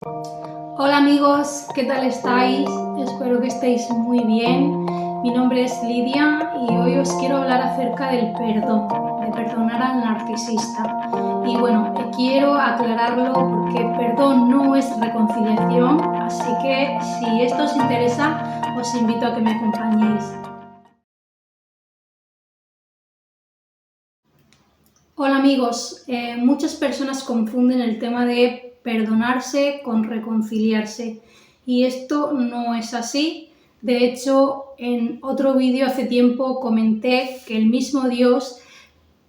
Hola amigos, ¿qué tal estáis? Espero que estéis muy bien. Mi nombre es Lidia y hoy os quiero hablar acerca del perdón, de perdonar al narcisista. Y bueno, quiero aclararlo porque perdón no es reconciliación, así que si esto os interesa, os invito a que me acompañéis. Hola amigos, muchas personas confunden el tema de perdonarse con reconciliarse y esto no es así. De hecho, en otro vídeo hace tiempo comenté que el mismo Dios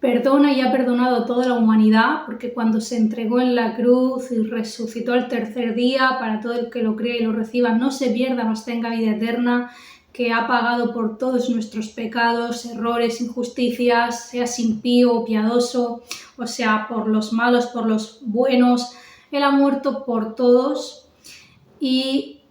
perdona y ha perdonado a toda la humanidad porque cuando se entregó en la cruz y resucitó al tercer día para todo el que lo cree y lo reciba no se pierda, mas tenga vida eterna, que ha pagado por todos nuestros pecados, errores, injusticias, seas impío o piadoso, o sea, por los malos, por los buenos. Él ha muerto por todos y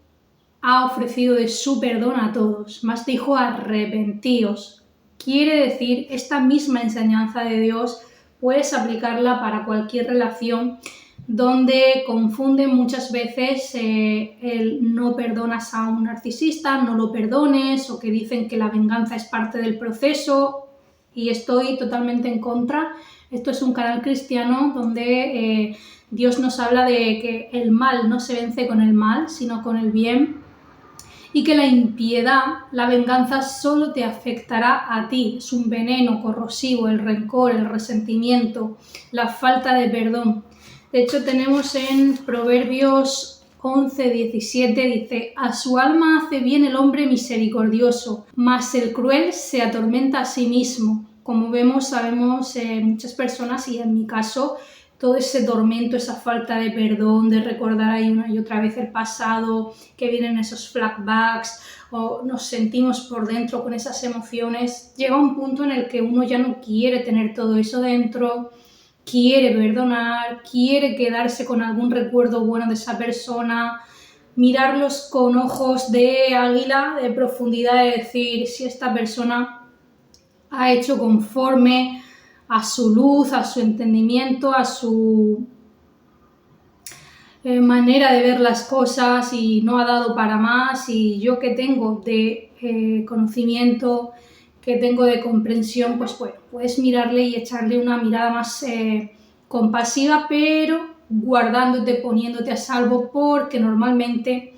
ha ofrecido de su perdón a todos. Más dijo, arrepentíos. Quiere decir, esta misma enseñanza de Dios puedes aplicarla para cualquier relación donde confunden muchas veces el no perdonas a un narcisista, no lo perdones, o que dicen que la venganza es parte del proceso, y estoy totalmente en contra. Esto es un canal cristiano donde Dios nos habla de que el mal no se vence con el mal, sino con el bien, y que la impiedad, la venganza, solo te afectará a ti. Es un veneno corrosivo, el rencor, el resentimiento, la falta de perdón. De hecho, tenemos en Proverbios 11:17, dice: a su alma hace bien el hombre misericordioso, mas el cruel se atormenta a sí mismo. Como vemos, sabemos muchas personas, y en mi caso, todo ese tormento, esa falta de perdón, de recordar ahí una y otra vez el pasado, que vienen esos flashbacks, o nos sentimos por dentro con esas emociones. Llega un punto en el que uno ya no quiere tener todo eso dentro, quiere perdonar, quiere quedarse con algún recuerdo bueno de esa persona, mirarlos con ojos de águila, de profundidad, de decir si esta persona ha hecho conforme a su luz, a su entendimiento, a su manera de ver las cosas, y no ha dado para más. Y yo, que tengo de conocimiento, que tengo de comprensión, pues bueno, puedes mirarle y echarle una mirada más compasiva, pero guardándote, poniéndote a salvo, porque normalmente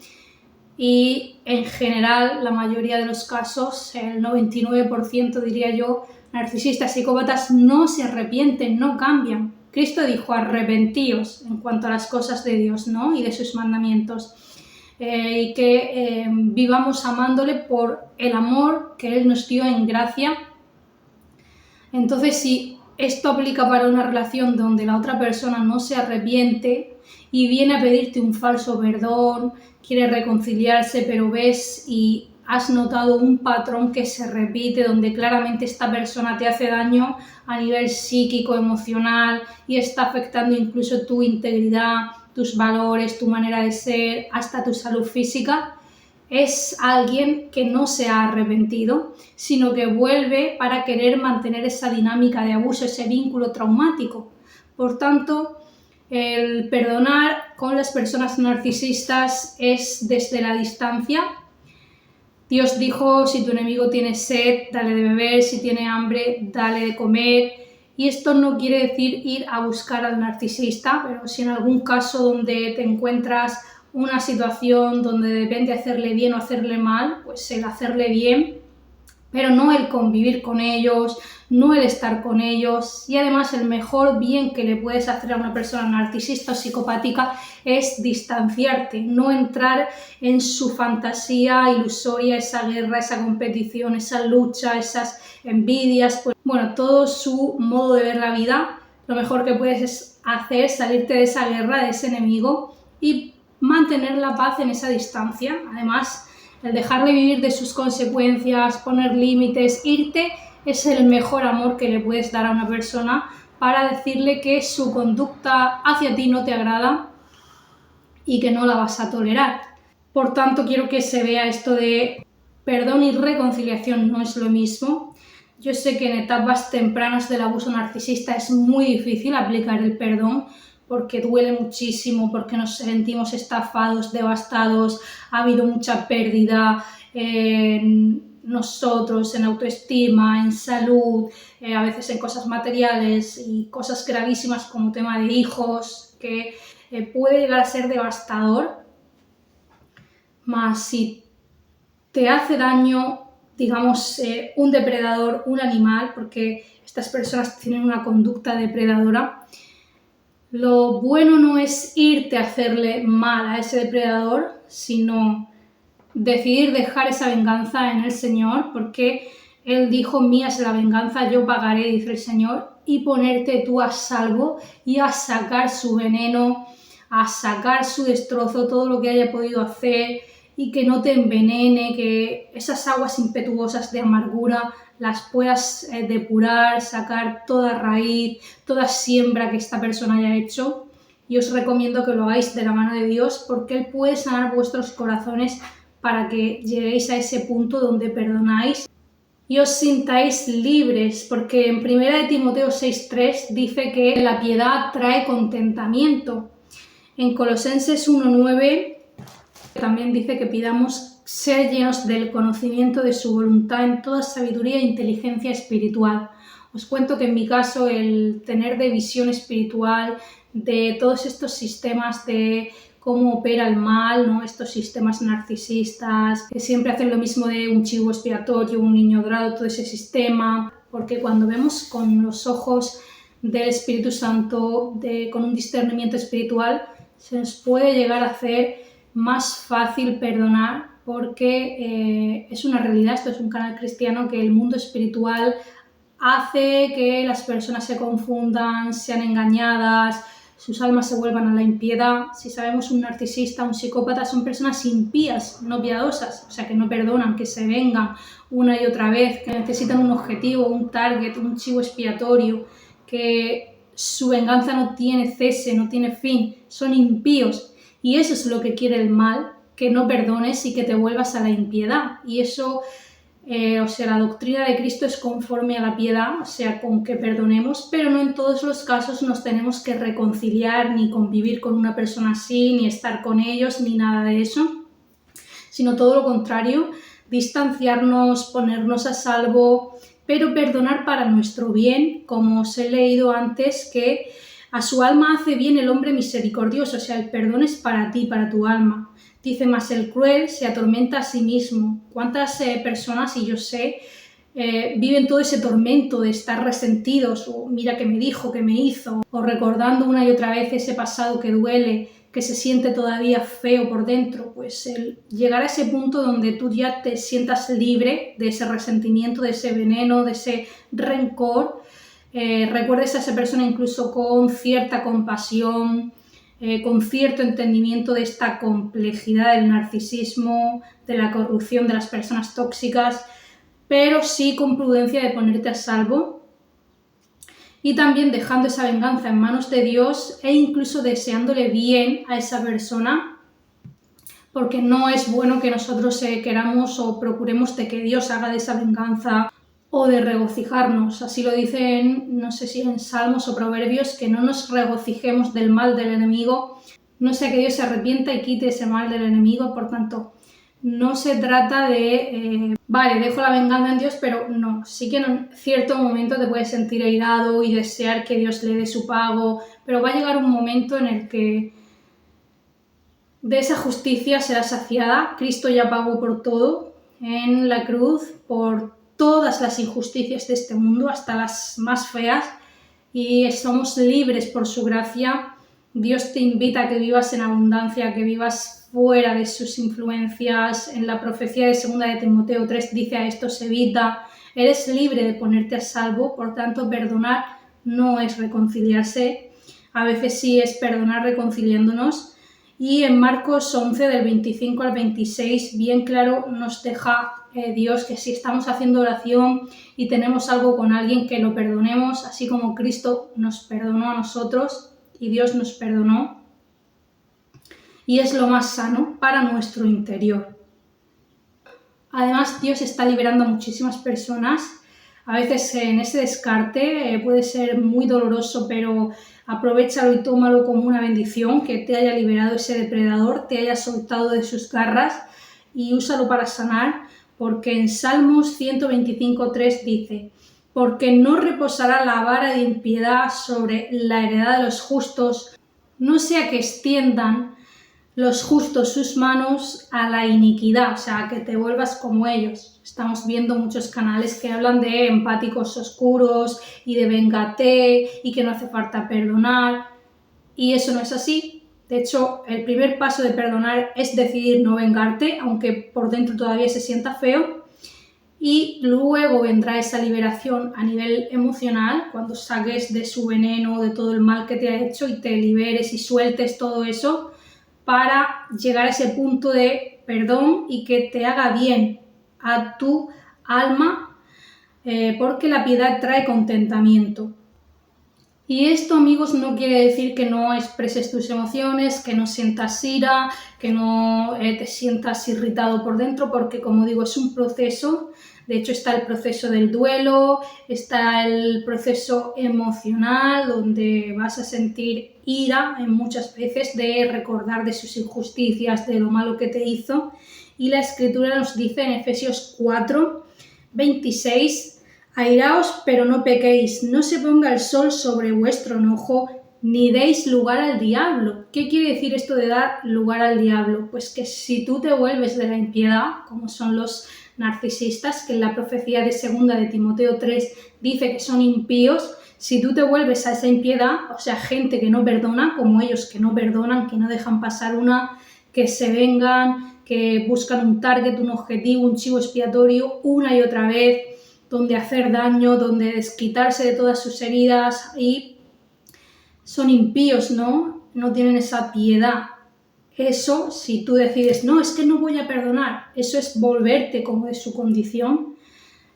y en general la mayoría de los casos, el 99% diría yo, narcisistas, psicópatas no se arrepienten, no cambian. Cristo dijo arrepentíos en cuanto a las cosas de Dios, ¿no? Y de sus mandamientos. Y que vivamos amándole por el amor que Él nos dio en gracia. Entonces, si esto aplica para una relación donde la otra persona no se arrepiente y viene a pedirte un falso perdón, quiere reconciliarse, pero ves y has notado un patrón que se repite, donde claramente esta persona te hace daño a nivel psíquico, emocional, y está afectando incluso tu integridad, tus valores, tu manera de ser, hasta tu salud física, es alguien que no se ha arrepentido, sino que vuelve para querer mantener esa dinámica de abuso, ese vínculo traumático. Por tanto, el perdonar con las personas narcisistas es desde la distancia. Dios dijo: si tu enemigo tiene sed, dale de beber; si tiene hambre, dale de comer. Y esto no quiere decir ir a buscar al narcisista, pero si en algún caso donde te encuentras una situación donde depende hacerle bien o hacerle mal, pues el hacerle bien, pero no el convivir con ellos, no el estar con ellos. Y además, el mejor bien que le puedes hacer a una persona narcisista o psicopática es distanciarte, no entrar en su fantasía ilusoria, esa guerra, esa competición, esa lucha, esas envidias, pues bueno, todo su modo de ver la vida. Lo mejor que puedes hacer es salirte de esa guerra, de ese enemigo, y mantener la paz en esa distancia. Además, el dejarle vivir de sus consecuencias, poner límites, irte, es el mejor amor que le puedes dar a una persona, para decirle que su conducta hacia ti no te agrada y que no la vas a tolerar. Por tanto, quiero que se vea esto de perdón y reconciliación no es lo mismo. Yo sé que en etapas tempranas del abuso narcisista es muy difícil aplicar el perdón, porque duele muchísimo, porque nos sentimos estafados, devastados, ha habido mucha pérdida en nosotros, en autoestima, en salud, a veces en cosas materiales y cosas gravísimas como tema de hijos, que puede llegar a ser devastador. Más si te hace daño, digamos, un depredador, un animal, porque estas personas tienen una conducta depredadora, lo bueno no es irte a hacerle mal a ese depredador, sino decidir dejar esa venganza en el Señor, porque Él dijo, mía es la venganza, yo pagaré, dice el Señor, y ponerte tú a salvo y a sacar su veneno, a sacar su destrozo, todo lo que haya podido hacer, y que no te envenene, que esas aguas impetuosas de amargura las puedas depurar, sacar toda raíz, toda siembra que esta persona haya hecho. Y os recomiendo que lo hagáis de la mano de Dios, porque Él puede sanar vuestros corazones para que lleguéis a ese punto donde perdonáis y os sintáis libres, porque en 1 Timoteo 6:3 dice que la piedad trae contentamiento. En Colosenses 1:9 también dice que pidamos ser llenos del conocimiento de su voluntad en toda sabiduría e inteligencia espiritual. Os cuento que en mi caso el tener de visión espiritual de todos estos sistemas de cómo opera el mal, ¿no? Estos sistemas narcisistas que siempre hacen lo mismo de un chivo expiatorio, un niño dorado, todo ese sistema, porque cuando vemos con los ojos del Espíritu Santo, con un discernimiento espiritual, se nos puede llegar a hacer más fácil perdonar, porque es una realidad, esto es un canal cristiano, que el mundo espiritual hace que las personas se confundan, sean engañadas, sus almas se vuelvan a la impiedad. Si sabemos, un narcisista, un psicópata son personas impías, no piadosas, o sea, que no perdonan, que se vengan una y otra vez, que necesitan un objetivo, un target, un chivo expiatorio, que su venganza no tiene cese, no tiene fin, son impíos. Y eso es lo que quiere el mal, que no perdones y que te vuelvas a la impiedad. Y eso, la doctrina de Cristo es conforme a la piedad, o sea, con que perdonemos, pero no en todos los casos nos tenemos que reconciliar, ni convivir con una persona así, ni estar con ellos, ni nada de eso, sino todo lo contrario, distanciarnos, ponernos a salvo, pero perdonar para nuestro bien, como os he leído antes, que a su alma hace bien el hombre misericordioso, o sea, el perdón es para ti, para tu alma. Dice, más el cruel se atormenta a sí mismo. ¿Cuántas personas, y yo sé, viven todo ese tormento de estar resentidos, o mira que me dijo, que me hizo, o recordando una y otra vez ese pasado que duele, que se siente todavía feo por dentro? Pues el llegar a ese punto donde tú ya te sientas libre de ese resentimiento, de ese veneno, de ese rencor, recuerdes a esa persona incluso con cierta compasión, con cierto entendimiento de esta complejidad del narcisismo, de la corrupción de las personas tóxicas, pero sí con prudencia de ponerte a salvo, y también dejando esa venganza en manos de Dios e incluso deseándole bien a esa persona, porque no es bueno que nosotros queramos o procuremos de que Dios haga de esa venganza o de regocijarnos. Así lo dicen, no sé si en Salmos o Proverbios, que no nos regocijemos del mal del enemigo, no sea que Dios se arrepienta y quite ese mal del enemigo. Por tanto, no se trata de, vale, dejo la venganza en Dios, pero no, sí que en cierto momento te puedes sentir airado y desear que Dios le dé su pago, pero va a llegar un momento en el que de esa justicia será saciada. Cristo ya pagó por todo en la cruz, por todas las injusticias de este mundo, hasta las más feas, y somos libres por su gracia. Dios te invita a que vivas en abundancia, que vivas fuera de sus influencias. En la profecía de 2 de Timoteo 3 dice, a esto se evita. Eres libre de ponerte a salvo, por tanto, perdonar no es reconciliarse. A veces sí es perdonar reconciliándonos. Y en Marcos 11, del 25 al 26, bien claro nos deja Dios que si estamos haciendo oración y tenemos algo con alguien, que lo perdonemos, así como Cristo nos perdonó a nosotros y Dios nos perdonó. Y es lo más sano para nuestro interior. Además, Dios está liberando a muchísimas personas A veces en ese descarte puede ser muy doloroso, pero aprovéchalo y tómalo como una bendición, que te haya liberado ese depredador, te haya soltado de sus garras, y úsalo para sanar, porque en Salmos 125:3 dice: porque no reposará la vara de impiedad sobre la heredad de los justos, no sea que extiendan los justos sus manos a la iniquidad, o sea, que te vuelvas como ellos. Estamos viendo muchos canales que hablan de empáticos oscuros y de véngate y que no hace falta perdonar, y eso no es así. De hecho, el primer paso de perdonar es decidir no vengarte, aunque por dentro todavía se sienta feo, y luego vendrá esa liberación a nivel emocional, cuando saques de su veneno, de todo el mal que te ha hecho y te liberes y sueltes todo eso, para llegar a ese punto de perdón y que te haga bien a tu alma, porque la piedad trae contentamiento. Y esto, amigos, no quiere decir que no expreses tus emociones, que no sientas ira, que no te sientas irritado por dentro, porque, como digo, es un proceso. De hecho, está el proceso del duelo, está el proceso emocional, donde vas a sentir ira en muchas veces de recordar de sus injusticias, de lo malo que te hizo. Y la Escritura nos dice en Efesios 4:26: airaos, pero no pequéis, no se ponga el sol sobre vuestro enojo, ni deis lugar al diablo. ¿Qué quiere decir esto de dar lugar al diablo? Pues que si tú te vuelves de la impiedad, como son los narcisistas, que en la profecía de 2 de Timoteo 3 dice que son impíos, si tú te vuelves a esa impiedad, o sea, gente que no perdona, como ellos que no perdonan, que no dejan pasar una, que se vengan, que buscan un target, un objetivo, un chivo expiatorio una y otra vez, donde hacer daño, donde desquitarse de todas sus heridas, y son impíos, ¿no? No tienen esa piedad. Eso, si tú decides, no, es que no voy a perdonar, eso es volverte como de su condición.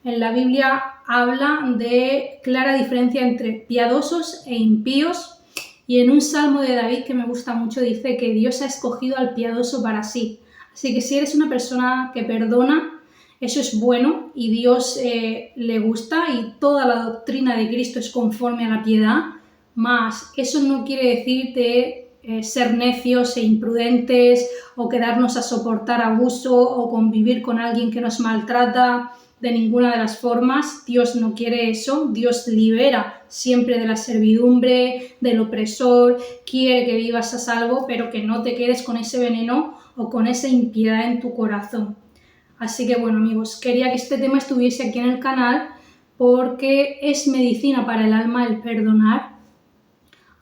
En la Biblia habla de clara diferencia entre piadosos e impíos, y en un salmo de David que me gusta mucho dice que Dios ha escogido al piadoso para sí. Así que si eres una persona que perdona, eso es bueno y Dios le gusta, y toda la doctrina de Cristo es conforme a la piedad, más eso no quiere decir de ser necios e imprudentes o quedarnos a soportar abuso o convivir con alguien que nos maltrata de ninguna de las formas. Dios no quiere eso. Dios libera siempre de la servidumbre, del opresor, quiere que vivas a salvo, pero que no te quedes con ese veneno o con esa impiedad en tu corazón. Así que bueno, amigos, quería que este tema estuviese aquí en el canal porque es medicina para el alma el perdonar,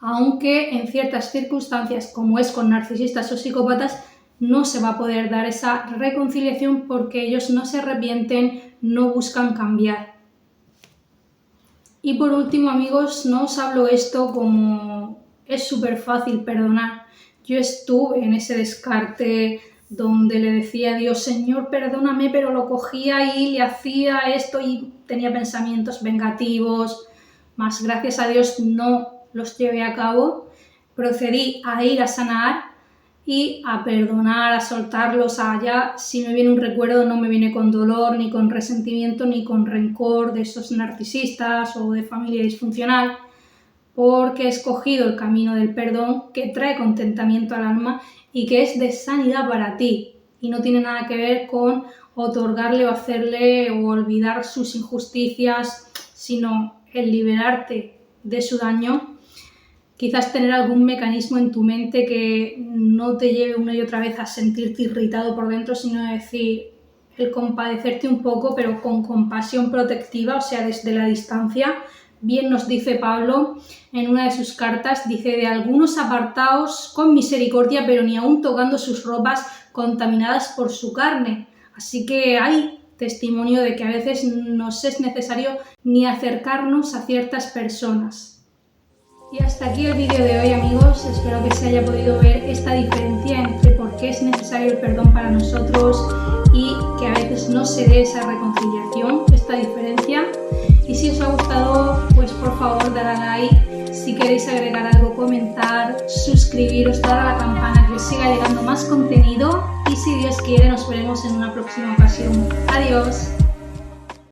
aunque en ciertas circunstancias, como es con narcisistas o psicópatas, no se va a poder dar esa reconciliación porque ellos no se arrepienten, no buscan cambiar. Y por último, amigos, no os hablo esto como es súper fácil perdonar. Yo estuve en ese descarte donde le decía a Dios, Señor, perdóname, pero lo cogía y le hacía esto y tenía pensamientos vengativos, más gracias a Dios no los llevé a cabo. Procedí a ir a sanar y a perdonar, a soltarlos, allá. Si me viene un recuerdo, no me viene con dolor, ni con resentimiento, ni con rencor de esos narcisistas o de familia disfuncional, porque he escogido el camino del perdón, que trae contentamiento al alma y que es de sanidad para ti, y no tiene nada que ver con otorgarle o hacerle o olvidar sus injusticias, sino el liberarte de su daño. Quizás tener algún mecanismo en tu mente que no te lleve una y otra vez a sentirte irritado por dentro, sino decir, el compadecerte un poco, pero con compasión protectiva, o sea, desde la distancia. Bien nos dice Pablo en una de sus cartas, dice, de algunos apartaos con misericordia, pero ni aun tocando sus ropas contaminadas por su carne. Así que hay testimonio de que a veces nos es necesario ni acercarnos a ciertas personas. Y hasta aquí el vídeo de hoy, amigos. Espero que se haya podido ver esta diferencia entre por qué es necesario el perdón para nosotros y que a veces no se dé esa reconciliación, esta diferencia. Y si os ha gustado, pues por favor dar a like. Si queréis agregar algo, comentar, suscribiros, dar a la campana, que os siga llegando más contenido. Y si Dios quiere, nos veremos en una próxima ocasión. Adiós.